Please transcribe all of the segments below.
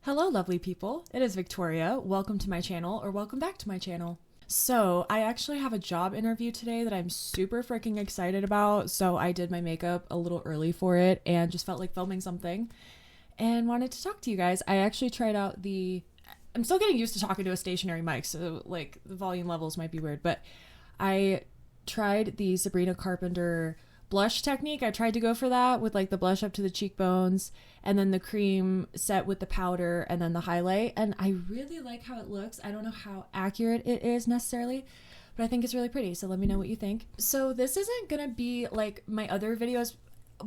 Hello, lovely people. It is Victoria. Welcome to my channel, or welcome back to my channel. So, I actually have a job interview today that I'm super freaking excited about. So, I did my makeup a little early for it and just felt like filming something and wanted to talk to you guys. I actually tried out I'm still getting used to talking to a stationary mic, so like the volume levels might be weird, but I tried the Sabrina Carpenter blush technique. I tried to go for that with like the blush up to the cheekbones and then the cream set with the powder and then the highlight, and I really like how it looks. I don't know how accurate it is necessarily, but I think it's really pretty, so let me know what you think. So this isn't gonna be like my other videos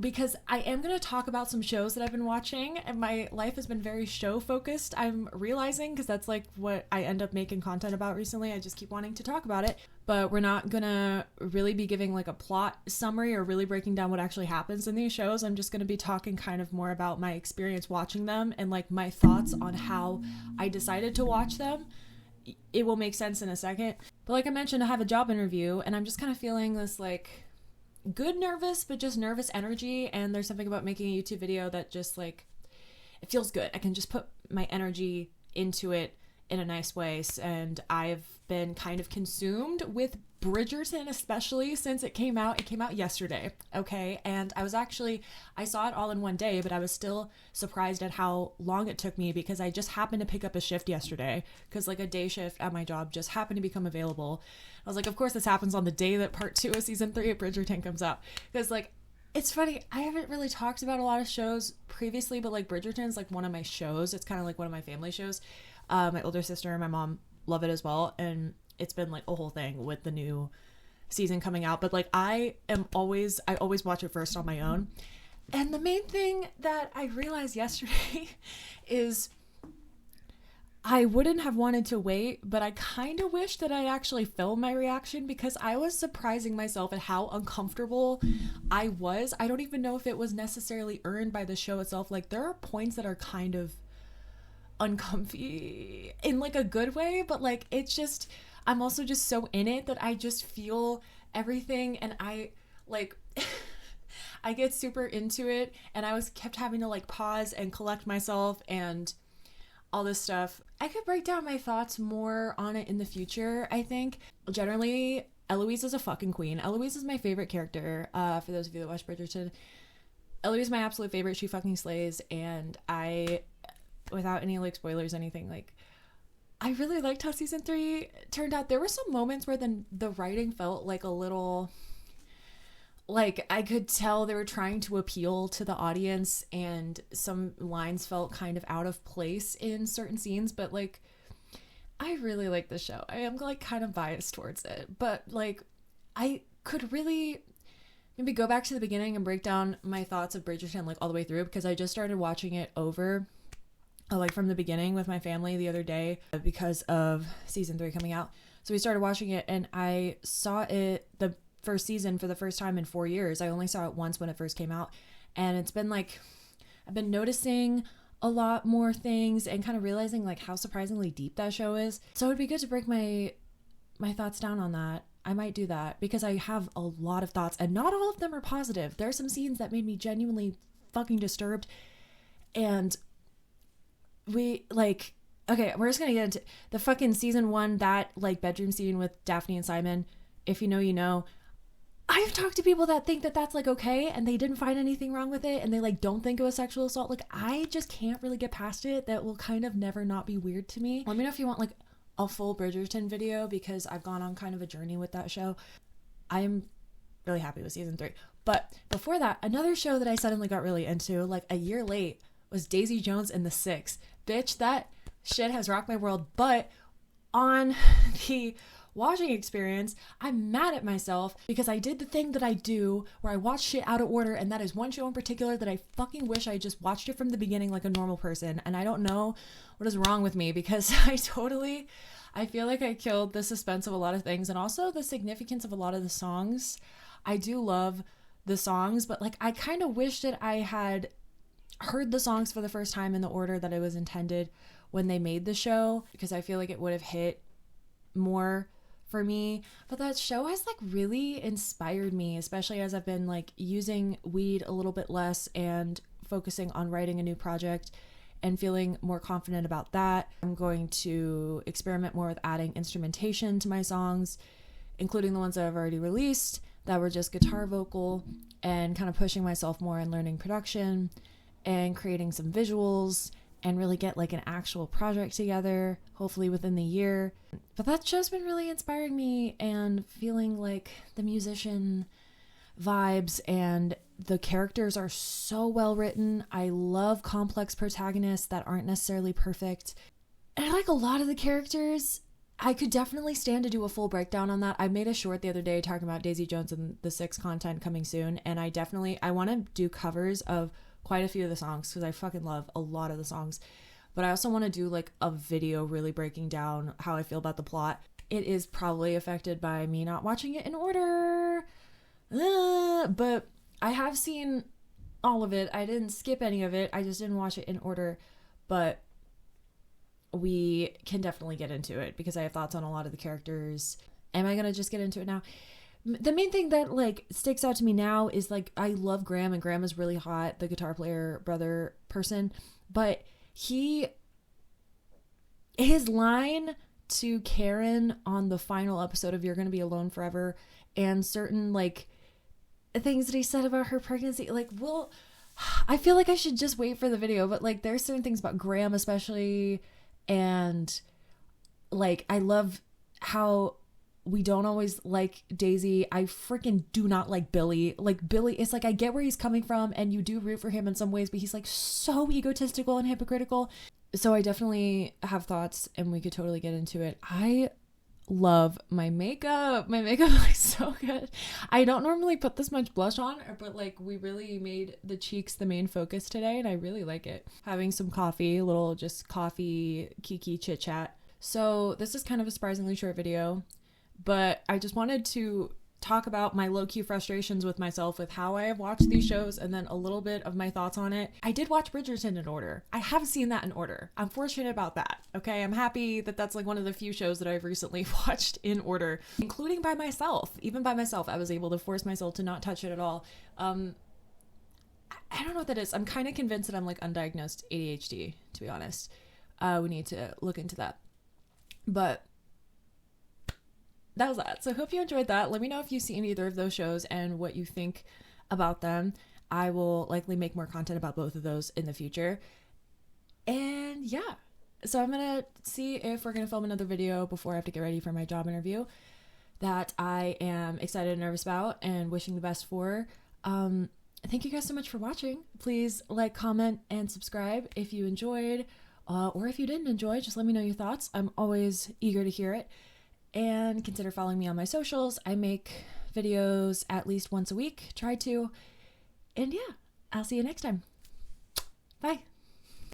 because I am going to talk about some shows that I've been watching, and my life has been very show focused, I'm realizing, because that's like what I end up making content about recently. I just keep wanting to talk about it, but we're not going to really be giving like a plot summary or really breaking down what actually happens in these shows. I'm just going to be talking kind of more about my experience watching them and like my thoughts on how I decided to watch them. It will make sense in a second. But like I mentioned, I have a job interview and I'm just kind of feeling this like good nervous, but just nervous energy, and there's something about making a YouTube video that just like, it feels good. I can just put my energy into it in a nice way, and I've been kind of consumed with Bridgerton, especially since it came out. It came out yesterday, okay? And I saw it all in one day, but I was still surprised at how long it took me because I just happened to pick up a shift yesterday because like a day shift at my job just happened to become available. I was like, of course this happens on the day that part 2 of season 3 of Bridgerton comes out, because like, it's funny, I haven't really talked about a lot of shows previously, but like Bridgerton's like one of my shows. It's kind of like one of my family shows. My older sister and my mom love it as well, and it's been like a whole thing with the new season coming out. But like I always watch it first on my own. And the main thing that I realized yesterday is I wouldn't have wanted to wait, but I kind of wish that I actually filmed my reaction because I was surprising myself at how uncomfortable I was. I don't even know if it was necessarily earned by the show itself. Like there are points that are kind of uncomfy in like a good way, but like it's just, I'm also just so in it that I just feel everything, and I like I get super into it, and I kept having to like pause and collect myself and all this stuff. I could break down my thoughts more on it in the future. I think generally Eloise is a fucking queen. Eloise is my favorite character. For those of you that watch Bridgerton, Eloise is my absolute favorite. She fucking slays, and I, without any like spoilers, anything, like I really liked how season 3 turned out. There were some moments where the writing felt like a little, like I could tell they were trying to appeal to the audience, and some lines felt kind of out of place in certain scenes, but like I really like the show. I am like kind of biased towards it, but like I could really maybe go back to the beginning and break down my thoughts of Bridgerton like all the way through, because I just started watching it over like from the beginning with my family the other day because of season 3 coming out. So we started watching it, and I saw it the first season for the first time in 4 years. I only saw it once when it first came out, and it's been like I've been noticing a lot more things and kind of realizing like how surprisingly deep that show is. So it'd be good to break my thoughts down on that. I might do that because I have a lot of thoughts, and not all of them are positive. There are some scenes that made me genuinely fucking disturbed, and we like, okay, we're just gonna get into the fucking season 1, that like bedroom scene with Daphne and Simon. If you know, you know. I've talked to people that think that that's like okay, and they didn't find anything wrong with it, and they like don't think it was sexual assault. Like I just can't really get past it. That will kind of never not be weird to me. Let me know if you want like a full Bridgerton video, because I've gone on kind of a journey with that show. I'm really happy with season 3. But before that, another show that I suddenly got really into like a year late was Daisy Jones and the Six. Bitch, that shit has rocked my world. But on the watching experience, I'm mad at myself because I did the thing that I do where I watch shit out of order, and that is one show in particular that I fucking wish I just watched it from the beginning like a normal person. And I don't know what is wrong with me, because I feel like I killed the suspense of a lot of things, and also the significance of a lot of the songs. I do love the songs, but like I kind of wish that I had heard the songs for the first time in the order that it was intended when they made the show, because I feel like it would have hit more for me. But that show has like really inspired me, especially as I've been like using weed a little bit less and focusing on writing a new project and feeling more confident about that. I'm going to experiment more with adding instrumentation to my songs, including the ones that I've already released that were just guitar vocal, and kind of pushing myself more in learning production and creating some visuals and really get like an actual project together, hopefully within the year. But that's just been really inspiring me and feeling like the musician vibes, and the characters are so well written. I love complex protagonists that aren't necessarily perfect. And I like a lot of the characters. I could definitely stand to do a full breakdown on that. I made a short the other day talking about Daisy Jones and the 6 content coming soon, and I want to do covers of quite a few of the songs because I fucking love a lot of the songs. But I also want to do like a video really breaking down how I feel about the plot. It is probably affected by me not watching it in order, but I have seen all of it. I didn't skip any of it. I just didn't watch it in order. But we can definitely get into it because I have thoughts on a lot of the characters. Am I gonna just get into it now? The main thing that like sticks out to me now is like I love Graham, and Graham is really hot, the guitar player brother person, but his line to Karen on the final episode of You're Gonna Be Alone Forever, and certain like things that he said about her pregnancy, like, well, I feel like I should just wait for the video, but like there's certain things about Graham especially, and like I love how we don't always like Daisy. I freaking do not like Billy. Like Billy, it's like I get where he's coming from and you do root for him in some ways, but he's like so egotistical and hypocritical. So I definitely have thoughts and we could totally get into it. I love my makeup. My makeup looks so good. I don't normally put this much blush on, but like we really made the cheeks the main focus today and I really like it. Having some coffee, a little just coffee kiki chit chat. So this is kind of a surprisingly short video, but I just wanted to talk about my low-key frustrations with myself with how I have watched these shows and then a little bit of my thoughts on it. I did watch Bridgerton in order. I have seen that in order. I'm fortunate about that. Okay, I'm happy that that's like one of the few shows that I've recently watched in order, including by myself. Even by myself, I was able to force myself to not touch it at all. I don't know what that is. I'm kind of convinced that I'm like undiagnosed ADHD, to be honest. We need to look into that. But that was that. So I hope you enjoyed that. Let me know if you've seen either of those shows and what you think about them. I will likely make more content about both of those in the future. And yeah, so I'm going to see if we're going to film another video before I have to get ready for my job interview that I am excited and nervous about and wishing the best for. Thank you guys so much for watching. Please like, comment, and subscribe if you enjoyed, or if you didn't enjoy, just let me know your thoughts. I'm always eager to hear it. And consider following me on my socials. I make videos at least once a week. Try to. And yeah, I'll see you next time. Bye.